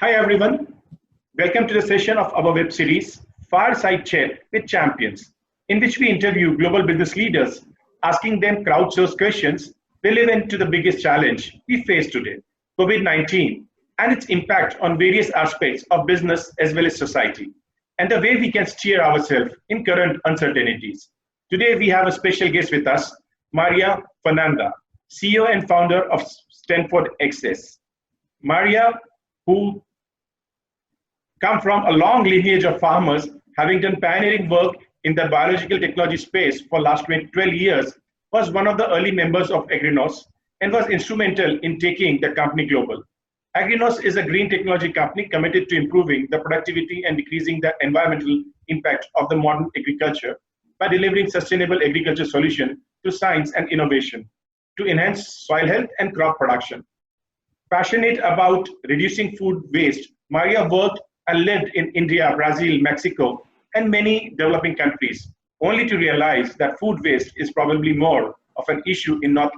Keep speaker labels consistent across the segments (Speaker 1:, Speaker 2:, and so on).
Speaker 1: Hi everyone, welcome to the session of our web series, Fireside Chat with Champions, in which we interview global business leaders, asking them crowdsourced questions relevant to the biggest challenge we face today, COVID-19, and its impact on various aspects of business as well as society, and the way we can steer ourselves in current uncertainties. Today we have a special guest with us, Maria Fernanda, CEO and founder of StanfordXs. Maria, who come from a long lineage of farmers, having done pioneering work in the biological technology space for last 12 years, was one of the early members of Agrinos and was instrumental in taking the company global. Agrinos is a green technology company committed to improving the productivity and decreasing the environmental impact of the modern agriculture by delivering sustainable agriculture solutions through science and innovation to enhance soil health and crop production. Passionate about reducing food waste, Maria worked and lived in India, Brazil, Mexico, and many developing countries, only to realize that food waste is probably more of an issue in North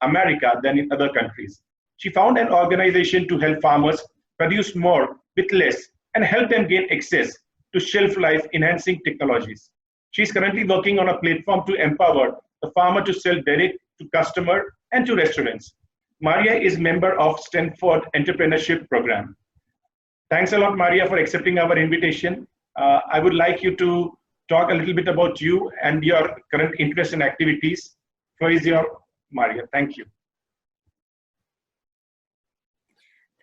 Speaker 1: America than in other countries. She found an organization to help farmers produce more with less and help them gain access to shelf life enhancing technologies. She is currently working on a platform to empower the farmer to sell direct to customer and to restaurants. Maria is member of Stanford Entrepreneurship Program. Thanks a lot, Maria, for accepting our invitation. I would like you to talk a little bit about you and your current interest and activities. Floor is yours, Maria. Thank you.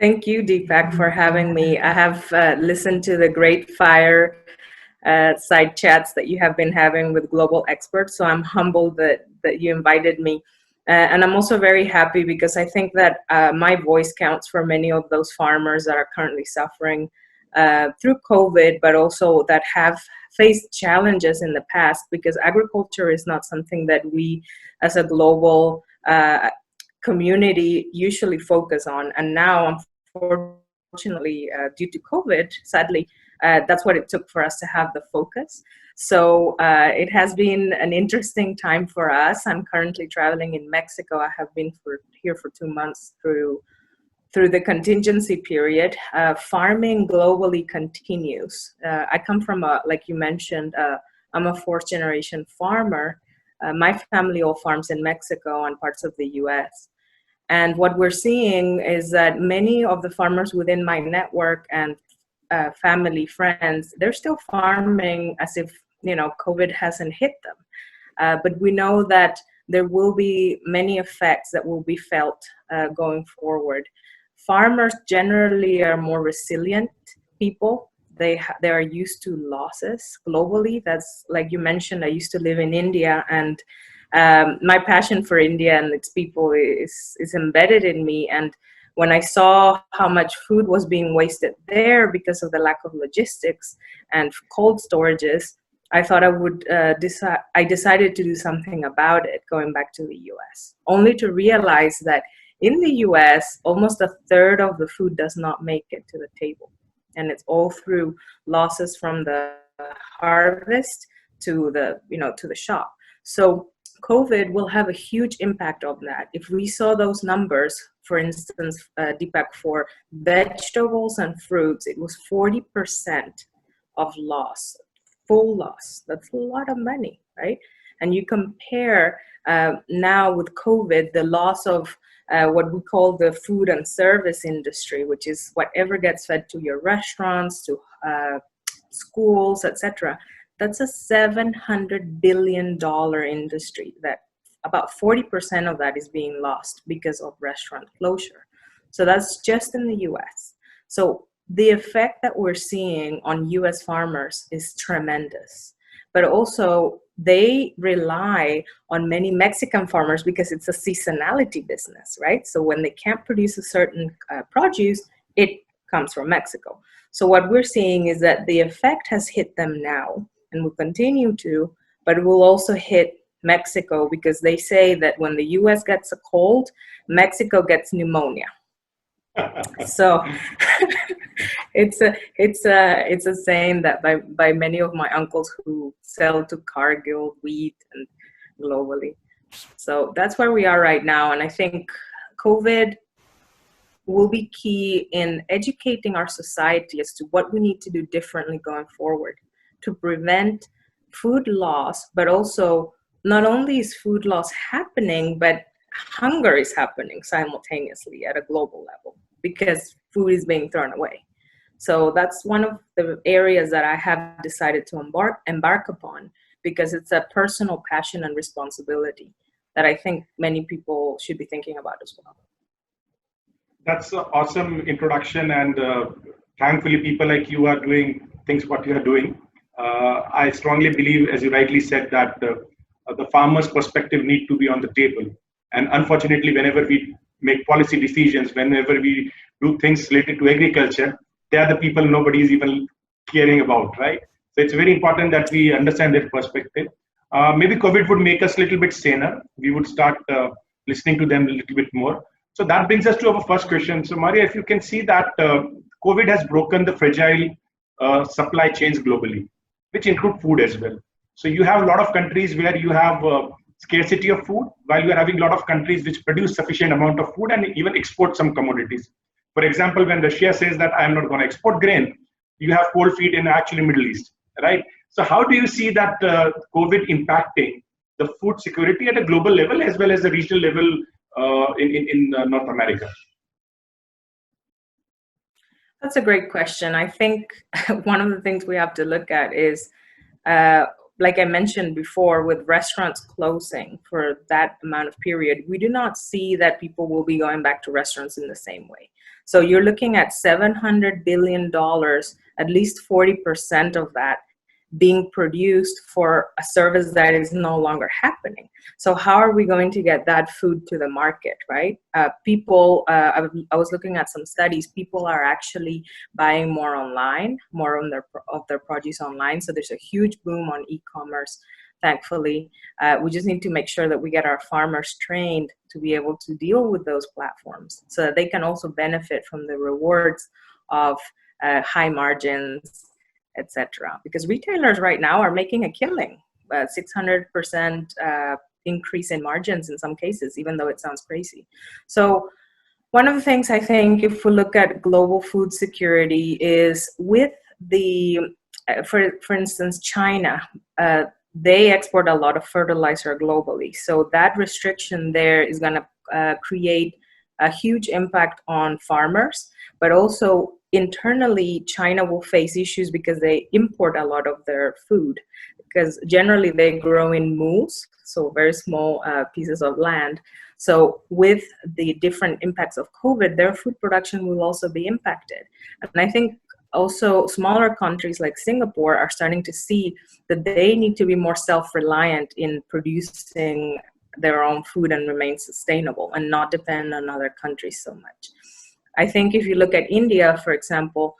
Speaker 2: Thank you, Deepak, for having me. I have listened to the great side chats that you have been having with global experts, so I'm humbled that you invited me. And I'm also very happy because I think that my voice counts for many of those farmers that are currently suffering through COVID, but also that have faced challenges in the past, because agriculture is not something that we as a global community usually focus on. And now, unfortunately, due to COVID, sadly, that's what it took for us to have the focus. So it has been an interesting time for us. I'm currently traveling in Mexico. I have been here for 2 months through the contingency period. Farming globally continues. I come from, like you mentioned, I'm a fourth generation farmer. My family all farms in Mexico and parts of the US. And what we're seeing is that many of the farmers within my network and family, friends, they're still farming as if, COVID hasn't hit them. But we know that there will be many effects that will be felt going forward. Farmers generally are more resilient people. They are used to losses globally. That's, like you mentioned, I used to live in India, and my passion for India and its people is embedded in me. And when I saw how much food was being wasted there because of the lack of logistics and cold storages, I thought I decided to do something about it, going back to the US, only to realize that in the US, almost a third of the food does not make it to the table. And it's all through losses from the harvest to the shop. So COVID will have a huge impact on that. If we saw those numbers, for instance, Deepak, for vegetables and fruits, it was 40% of loss, full loss. That's a lot of money, right? And you compare now with COVID, the loss of what we call the food and service industry, which is whatever gets fed to your restaurants, to schools, etc. That's a $700 billion industry that about 40% of that is being lost because of restaurant closure. So that's just in the US. So the effect that we're seeing on US farmers is tremendous. But also they rely on many Mexican farmers because it's a seasonality business, right? So when they can't produce a certain produce, it comes from Mexico. So what we're seeing is that the effect has hit them now and will continue to, but it will also hit Mexico, because they say that when the US gets a cold, Mexico gets pneumonia. So it's a saying that by many of my uncles who sell to Cargill, wheat, and globally. So that's where we are right now. And I think COVID will be key in educating our society as to what we need to do differently going forward to prevent food loss, but also not only is food loss happening, but hunger is happening simultaneously at a global level because food is being thrown away. So that's one of the areas that I have decided to embark upon, because it's a personal passion and responsibility that I think many people should be thinking about as well.
Speaker 1: That's an awesome introduction, and thankfully people like you are doing things what you are doing. I strongly believe, as you rightly said, that the farmer's perspective need to be on the table. And unfortunately, whenever we make policy decisions, whenever we do things related to agriculture, they are the people nobody is even caring about, right? So it's very important that we understand their perspective. Maybe COVID would make us a little bit saner. We would start listening to them a little bit more. So that brings us to our first question. So Maria, if you can see that COVID has broken the fragile supply chains globally, which include food as well. So you have a lot of countries where you have scarcity of food, while you are having a lot of countries which produce sufficient amount of food and even export some commodities. For example, when Russia says that I am not going to export grain, you have cold feet in actually Middle East, right? So how do you see that COVID impacting the food security at a global level as well as the regional level in North America?
Speaker 2: That's a great question. I think one of the things we have to look at is, like I mentioned before, with restaurants closing for that amount of period, we do not see that people will be going back to restaurants in the same way. So you're looking at $700 billion, at least 40% of that being produced for a service that is no longer happening. So how are we going to get that food to the market, right? I was looking at some studies. People are actually buying more online, more on of their produce online. So there's a huge boom on e-commerce, thankfully. We just need to make sure that we get our farmers trained to be able to deal with those platforms so that they can also benefit from the rewards of high margins, etc. Because retailers right now are making a killing, 600% increase in margins in some cases, even though it sounds crazy. So one of the things I think, if we look at global food security, is with the, for instance, China, they export a lot of fertilizer globally. So that restriction there is going to create a huge impact on farmers, but also internally, China will face issues because they import a lot of their food, because generally they grow in moors, so very small pieces of land. So with the different impacts of COVID, their food production will also be impacted. And I think also smaller countries like Singapore are starting to see that they need to be more self-reliant in producing their own food and remain sustainable and not depend on other countries so much. I think if you look at India, for example,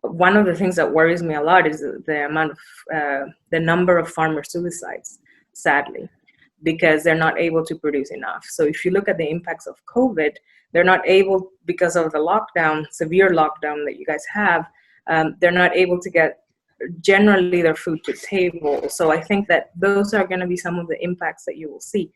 Speaker 2: one of the things that worries me a lot is the amount of, the number of farmer suicides, sadly, because they're not able to produce enough. So if you look at the impacts of COVID, they're not able, because of the lockdown, severe lockdown that you guys have, they're not able to get generally their food to table. So I think that those are going to be some of the impacts that you will see.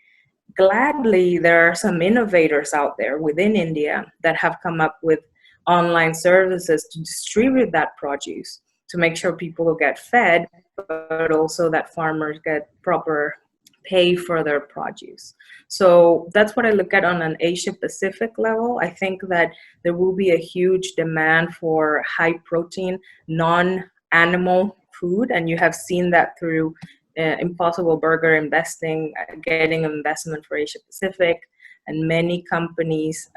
Speaker 2: Gladly, there are some innovators out there within India that have come up with online services to distribute that produce to make sure people will get fed, but also that farmers get proper pay for their produce. So that's what I look at on an Asia Pacific level. I think that there will be a huge demand for high protein, non-animal food, and you have seen that through Impossible Burger investing, getting investment for Asia Pacific, and many companies,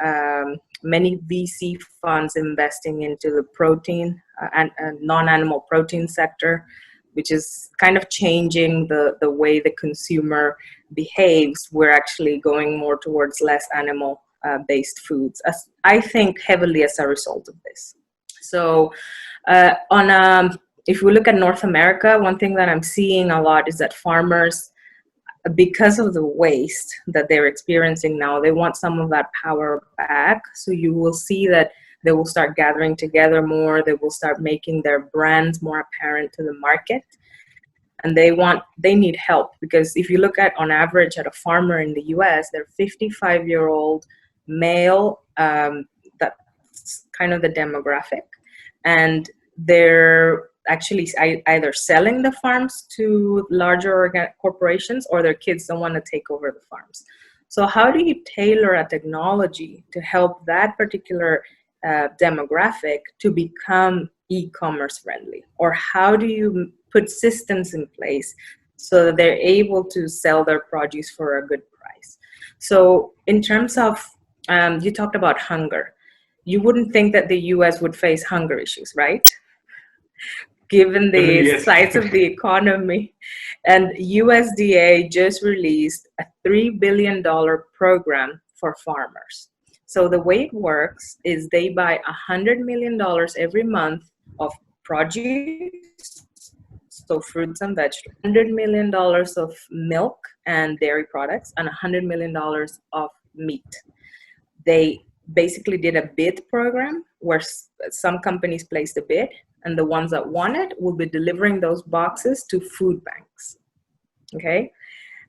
Speaker 2: many VC funds investing into the protein and non-animal protein sector, which is kind of changing the way the consumer behaves. We're actually going more towards less animal based foods, as I think heavily as a result of this. So if we look at North America, one thing that I'm seeing a lot is that farmers, because of the waste that they're experiencing now, they want some of that power back. So you will see that they will start gathering together more. They will start making their brands more apparent to the market. And they need help, because if you look at, on average, at a farmer in the US, they're 55-year-old male, that's kind of the demographic. And they're actually either selling the farms to larger corporations, or their kids don't want to take over the farms. So how do you tailor a technology to help that particular demographic to become e-commerce friendly? Or how do you put systems in place so that they're able to sell their produce for a good price? So in terms of, you talked about hunger. You wouldn't think that the US would face hunger issues, right? Given the
Speaker 1: Yes.
Speaker 2: size of the economy. And USDA just released a $3 billion program for farmers. So the way it works is they buy $100 million every month of produce, so fruits and vegetables, $100 million of milk and dairy products, and $100 million of meat. They basically did a bid program where some companies placed a bid, and the ones that won it will be delivering those boxes to food banks. Okay.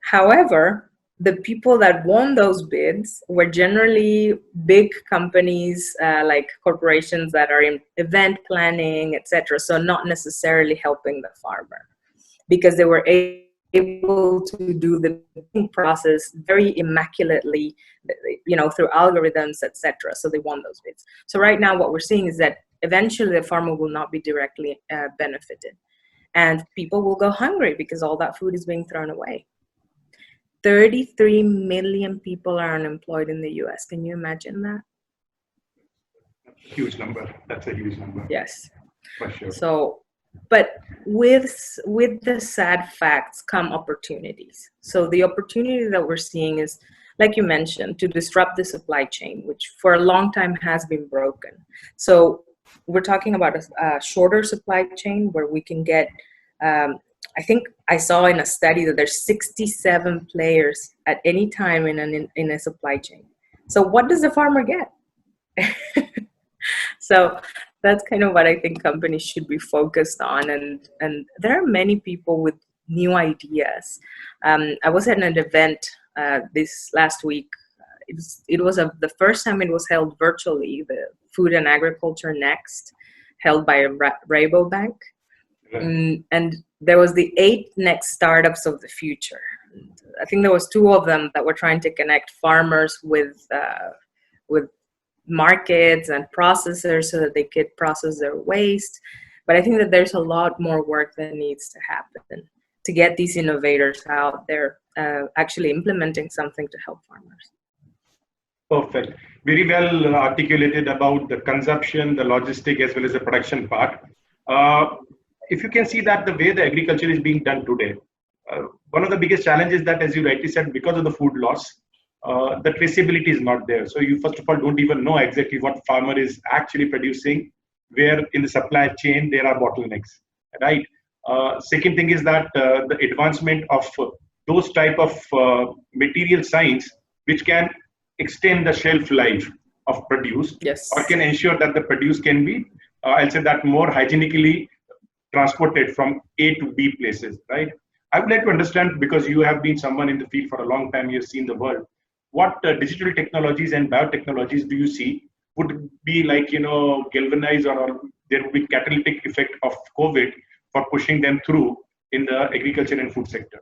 Speaker 2: However, the people that won those bids were generally big companies, like corporations that are in event planning, etc. So not necessarily helping the farmer, because they were able to do the process very immaculately, through algorithms, etc. So they won those bids. So right now what we're seeing is that eventually the farmer will not be directly benefited, and people will go hungry because all that food is being thrown away. 33 million people are unemployed in the US. Can you imagine that?
Speaker 1: Huge number. That's a huge number.
Speaker 2: Yes.
Speaker 1: For sure.
Speaker 2: So, but with the sad facts come opportunities. So the opportunity that we're seeing is, like you mentioned, to disrupt the supply chain, which for a long time has been broken. So we're talking about a shorter supply chain where we can get, I think I saw in a study that there's 67 players at any time in a supply chain. So what does the farmer get? So that's kind of what I think companies should be focused on. And there are many people with new ideas. I was at an event this last week. It was the first time it was held virtually, the Food and Agriculture Next, held by Rabobank. And there was the 8 next startups of the future. I think there was 2 of them that were trying to connect farmers with markets and processors so that they could process their waste. But I think that there's a lot more work that needs to happen to get these innovators out there actually implementing something to help farmers.
Speaker 1: Perfect. Very well articulated about the consumption, the logistic, as well as the production part. If you can see that the way the agriculture is being done today, one of the biggest challenges that, as you rightly said, because of the food loss, the traceability is not there. So you first of all don't even know exactly what farmer is actually producing, where in the supply chain there are bottlenecks, right? Second thing is that the advancement of those type of material science, which can extend the shelf life of produce,
Speaker 2: yes,
Speaker 1: or can ensure that the produce can be, I'll say that, more hygienically transported from A to B places, right? I would like to understand, because you have been someone in the field for a long time, you've seen the world, what digital technologies and biotechnologies do you see would be like, galvanize, or there would be catalytic effect of COVID for pushing them through in the agriculture and food sector?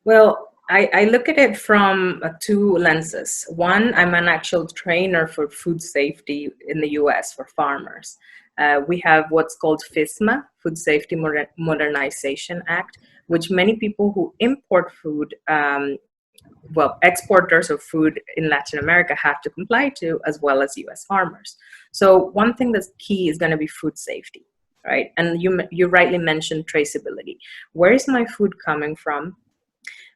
Speaker 2: Well, I look at it from 2 lenses. One, I'm an actual trainer for food safety in the US for farmers. We have what's called FSMA, Food Safety Modernization Act, which many people who import food, exporters of food in Latin America have to comply to, as well as US farmers. So one thing that's key is going to be food safety, right? And you rightly mentioned traceability. Where is my food coming from?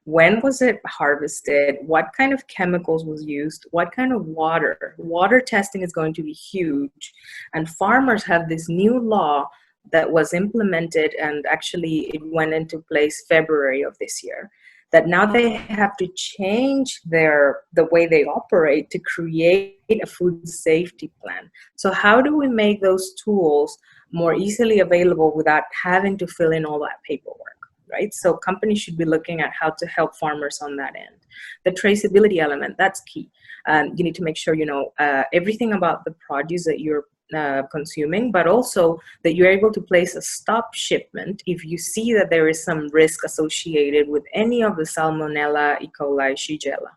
Speaker 2: When was it harvested? What kind of chemicals was used? What kind of water? Water testing is going to be huge. And farmers have this new law that was implemented, and actually it went into place February of this year, that now they have to change the way they operate to create a food safety plan. So how do we make those tools more easily available without having to fill in all that paperwork? right? So companies should be looking at how to help farmers on that end. The traceability element, that's key. You need to make sure you know everything about the produce that you're consuming, but also that you're able to place a stop shipment if you see that there is some risk associated with any of the Salmonella, E. coli, Shigella.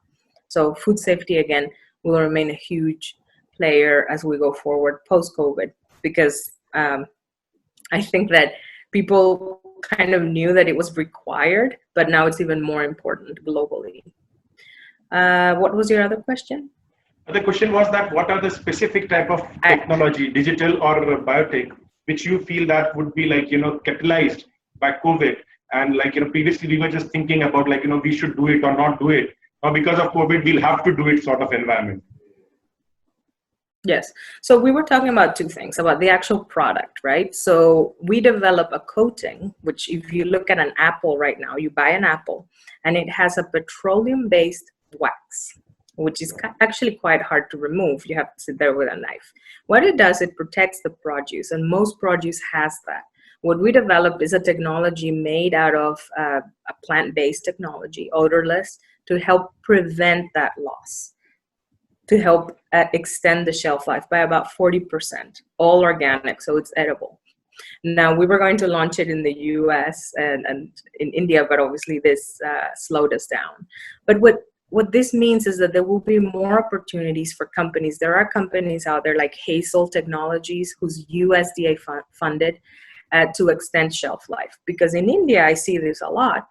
Speaker 2: So food safety, again, will remain a huge player as we go forward post-COVID, because I think that people kind of knew that it was required, but now it's even more important globally. What was your other question?
Speaker 1: The question was that what are the specific type of technology, digital or biotech, which you feel that would be like, catalyzed by COVID? And like, previously we were just thinking about like, we should do it or not do it. Now because of COVID, we'll have to do it sort of environment.
Speaker 2: Yes. So we were talking about two things, about the actual product, right? So we develop a coating, which if you look at an apple right now, you buy an apple and it has a petroleum-based wax, which is actually quite hard to remove. You have to sit there with a knife. What it does, it protects the produce, and most produce has that. What we developed is a technology made out of a plant-based technology, odorless, to help prevent that loss, to help extend the shelf life by about 40%, all organic, so it's edible. Now, we were going to launch it in the US and in India, but obviously this slowed us down. But what this means is that there will be more opportunities for companies. There are companies out there like Hazel Technologies, who's USDA funded to extend shelf life. Because in India, I see this a lot.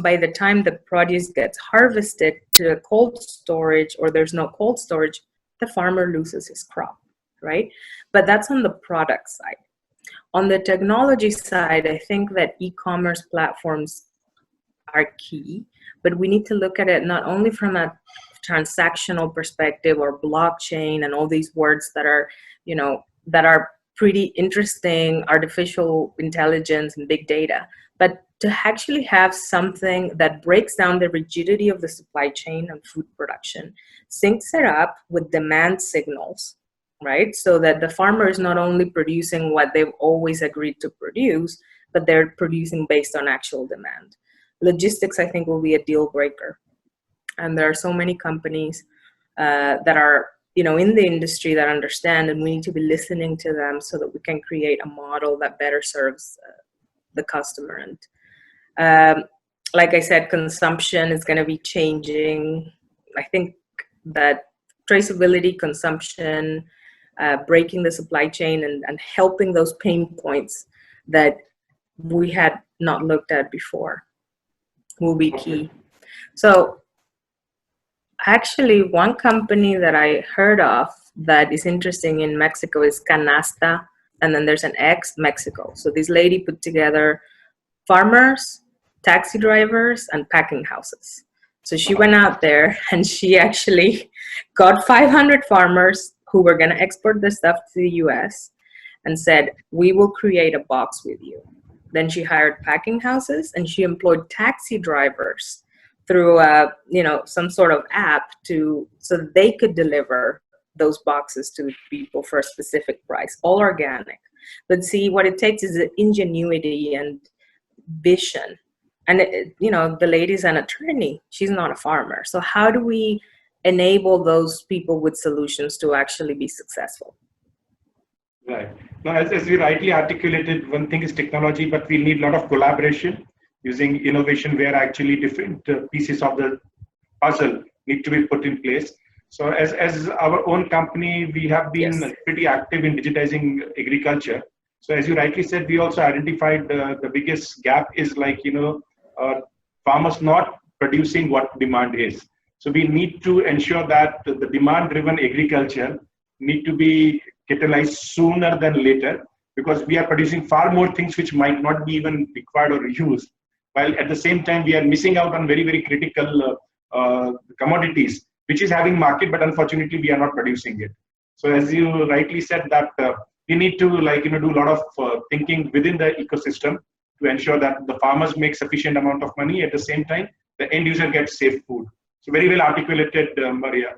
Speaker 2: By the time the produce gets harvested to cold storage, or there's no cold storage, the farmer loses his crop, right? But that's on the product side. On the technology side, I think that e-commerce platforms are key, but we need to look at it not only from a transactional perspective or blockchain and all these words that are, that are pretty interesting, artificial intelligence and big data, but to actually have something that breaks down the rigidity of the supply chain and food production, syncs it up with demand signals, right? So that the farmer is not only producing what they've always agreed to produce, but they're producing based on actual demand. Logistics, I think, will be a deal breaker. And there are so many companies that are, in the industry that understand, and we need to be listening to them so that we can create a model that better serves the customer. And like I said, consumption is going to be changing. I think that traceability, consumption, breaking the supply chain and helping those pain points that we had not looked at before will be key. So actually, one company that I heard of that is interesting in Mexico is Canasta, and then there's an X Mexico. So this lady put together farmers, taxi drivers, and packing houses. So she went out there and she actually got 500 farmers who were going to export the stuff to the US and said, we will create a box with you. Then she hired packing houses and she employed taxi drivers through some sort of app so that they could deliver those boxes to people for a specific price, all organic. But see, what it takes is the ingenuity and vision. And the lady's an attorney. She's not a farmer. So how do we enable those people with solutions to actually be successful?
Speaker 1: Right. Now, as we rightly articulated, one thing is technology, but we need a lot of collaboration using innovation where actually different pieces of the puzzle need to be put in place. So as our own company, we have been pretty active in digitizing agriculture. So as you rightly said, we also identified the biggest gap is like, farmers not producing what demand is. So we need to ensure that the demand-driven agriculture need to be catalyzed sooner than later, because we are producing far more things which might not be even required or used, while at the same time we are missing out on very, very critical commodities, which is having market, but unfortunately we are not producing it. So as you rightly said that we need to do a lot of thinking within the ecosystem to ensure that the farmers make sufficient amount of money. At the same time, the end user gets safe food. So very well articulated, Maria.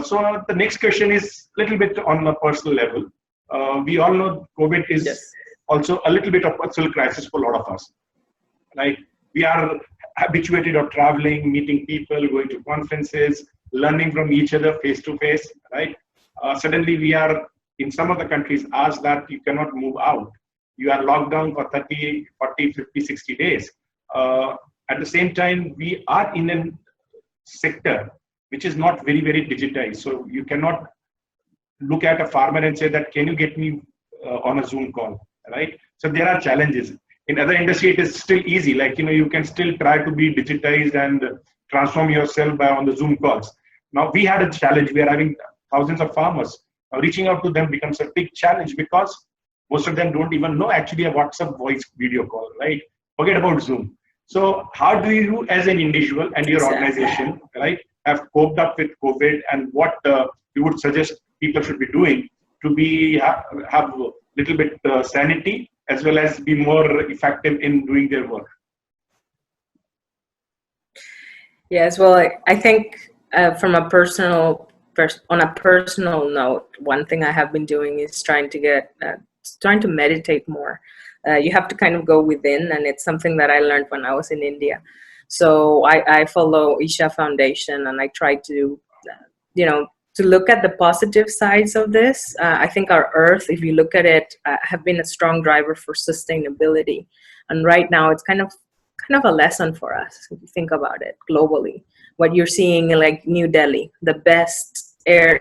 Speaker 1: So the next question is a little bit on a personal level. We all know COVID is also a little bit of personal crisis for a lot of us. right? We are habituated of traveling, meeting people, going to conferences, learning from each other face to face, right? Suddenly we are in some of the countries asked that you cannot move out. You are locked down for 30, 40, 50, 60 days. At the same time, we are in a sector which is not very, very digitized. So you cannot look at a farmer and say that, can you get me on a Zoom call, right? So there are challenges. In other industry, it is still easy. Like, you can still try to be digitized and transform yourself by on the Zoom calls. Now we had a challenge. We are having thousands of farmers. Reaching out to them becomes a big challenge because most of them don't even know actually a WhatsApp voice video call, right? Forget about Zoom. So how do you as an individual and your organization, right, have coped up with COVID, and what you would suggest people should be doing to be have a little bit sanity as well as be more effective in doing their work?
Speaker 2: Yes, well, I think from a personal note, one thing I have been doing is trying to meditate more. You have to kind of go within, and it's something that I learned when I was in India. So I follow Isha Foundation, and I try to, to look at the positive sides of this. I think our Earth, if you look at it, have been a strong driver for sustainability, and right now it's kind of a lesson for us if you think about it globally. What you're seeing in like New Delhi, the best air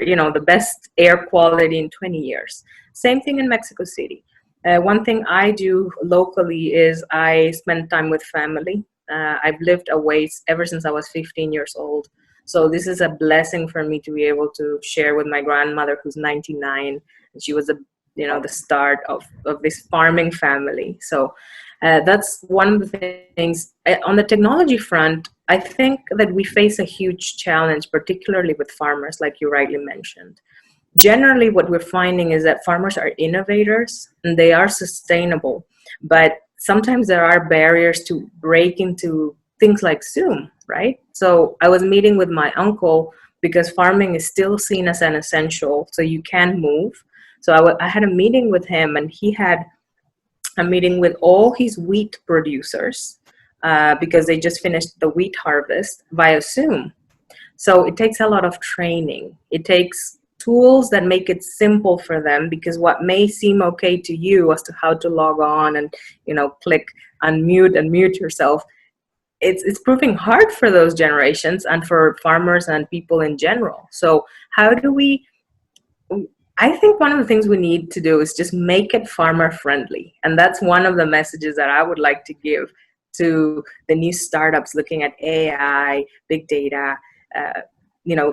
Speaker 2: quality in 20 years. Same thing in Mexico City. One thing I do locally is I spend time with family. I've lived away ever since I was 15 years old. So this is a blessing for me to be able to share with my grandmother, who's 99. And she was the start of this farming family. So that's one of the things. On the technology front, I think that we face a huge challenge, particularly with farmers, like you rightly mentioned. Generally, what we're finding is that farmers are innovators and they are sustainable, but sometimes there are barriers to break into things like Zoom, right? So I was meeting with my uncle because farming is still seen as an essential, so you can move. So I had a meeting with him, and he had a meeting with all his wheat producers because they just finished the wheat harvest via Zoom. So it takes a lot of training. It takes tools that make it simple for them, because what may seem okay to you as to how to log on and click unmute and mute yourself, it's proving hard for those generations and for farmers and people in general. So how do we, I think one of the things we need to do is just make it farmer friendly. And that's one of the messages that I would like to give to the new startups looking at AI, big data,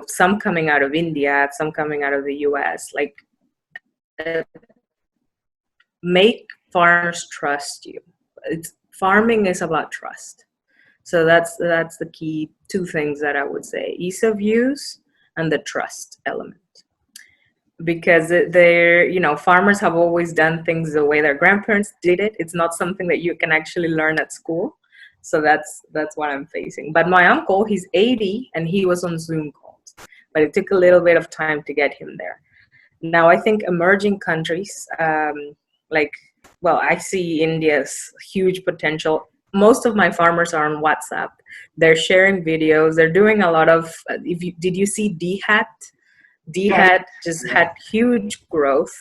Speaker 2: some coming out of India, some coming out of the US, make farmers trust you. Farming is about trust. So that's the key two things that I would say: ease of use and the trust element. Because farmers have always done things the way their grandparents did it. It's not something that you can actually learn at school. So that's what I'm facing. But my uncle, he's 80 and he was on Zoom calls, but it took a little bit of time to get him there. Now I think emerging countries, I see India's huge potential. Most of my farmers are on WhatsApp. They're sharing videos. They're doing a lot of, did you see DHAT? DHAT just had huge growth.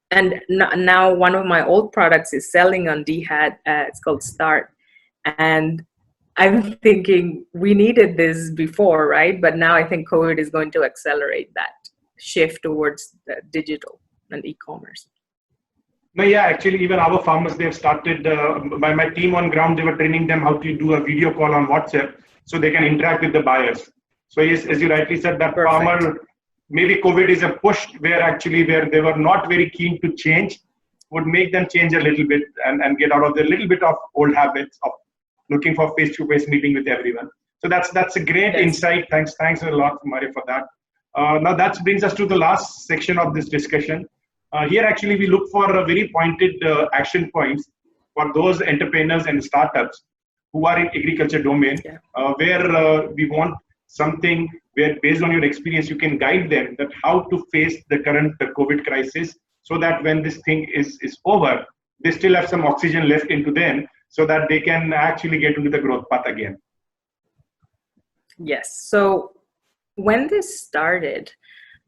Speaker 2: And now one of my old products is selling on DHAT. It's called Start. And I'm thinking we needed this before, right? But now I think COVID is going to accelerate that shift towards digital and e-commerce.
Speaker 1: No, yeah, actually, even our farmers, they've started, by my team on ground, they were training them how to do a video call on WhatsApp so they can interact with the buyers. So yes, as you rightly said, that
Speaker 2: Perfect.
Speaker 1: Farmer, maybe COVID is a push where they were not very keen to change, would make them change a little bit and get out of the little bit of old habits of looking for face-to-face meeting with everyone. So that's a great insight. Thanks a lot, Maria, for that. Now that brings us to the last section of this discussion. Here actually we look for a very pointed action points for those entrepreneurs and startups who are in agriculture domain, where we want something where based on your experience you can guide them that how to face the current COVID crisis, so that when this thing is over, they still have some oxygen left into them so that they can actually get into the growth path again?
Speaker 2: Yes. So when this started,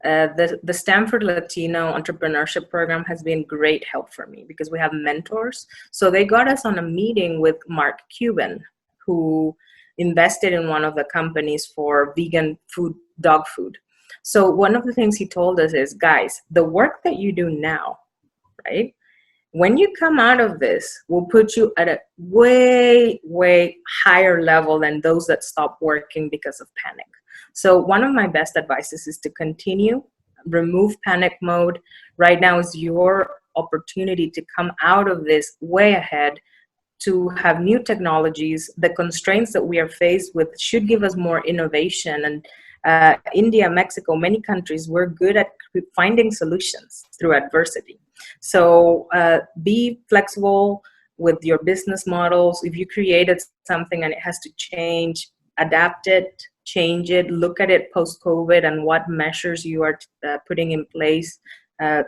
Speaker 2: the Stanford Latino Entrepreneurship Program has been great help for me because we have mentors. So they got us on a meeting with Mark Cuban, who invested in one of the companies for vegan food, dog food. So one of the things he told us is, guys, the work that you do now, right? When you come out of this, we'll put you at a way, way higher level than those that stop working because of panic. So one of my best advices is to continue, remove panic mode. Right now is your opportunity to come out of this way ahead, to have new technologies. The constraints that we are faced with should give us more innovation. And India, Mexico, many countries, we're good at finding solutions through adversity. So be flexible with your business models. If you created something and it has to change, adapt it, change it, look at it post-COVID and what measures you are putting in place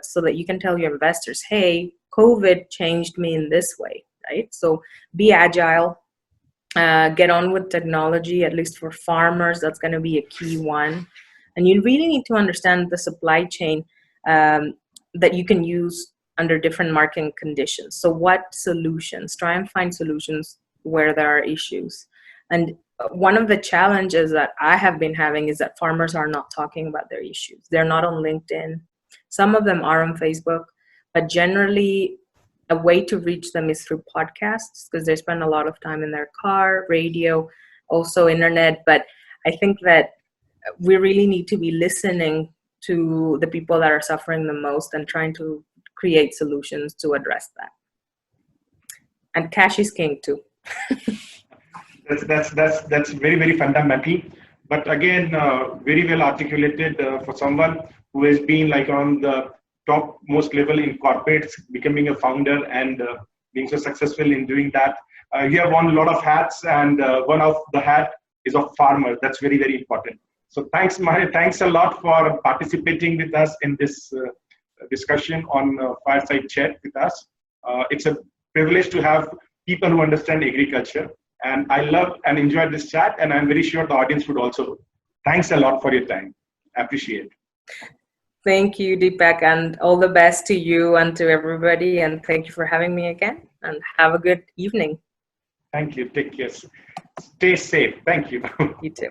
Speaker 2: so that you can tell your investors, hey, COVID changed me in this way, right? So be agile, get on with technology, at least for farmers, that's going to be a key one. And you really need to understand the supply chain that you can use under different market conditions. So what solutions? Try and find solutions where there are issues. And one of the challenges that I have been having is that farmers are not talking about their issues. They're not on LinkedIn. Some of them are on Facebook, but generally a way to reach them is through podcasts because they spend a lot of time in their car, radio, also internet. But I think that we really need to be listening to the people that are suffering the most and trying to create solutions to address that. And cash is king too.
Speaker 1: That's very, very fundamental. But again, very well articulated for someone who has been like on the top most level in corporates, becoming a founder and being so successful in doing that. You have worn a lot of hats, and one of the hat is of farmer. That's very, very important. So thanks a lot for participating with us in this discussion on Fireside Chat with us. It's a privilege to have people who understand agriculture. And I love and enjoyed this chat, and I'm very sure the audience would also. Thanks a lot for your time. I appreciate it.
Speaker 2: Thank you, Deepak, and all the best to you and to everybody. And thank you for having me again. And have a good evening.
Speaker 1: Thank you. Take care. Stay safe. Thank you.
Speaker 2: You too.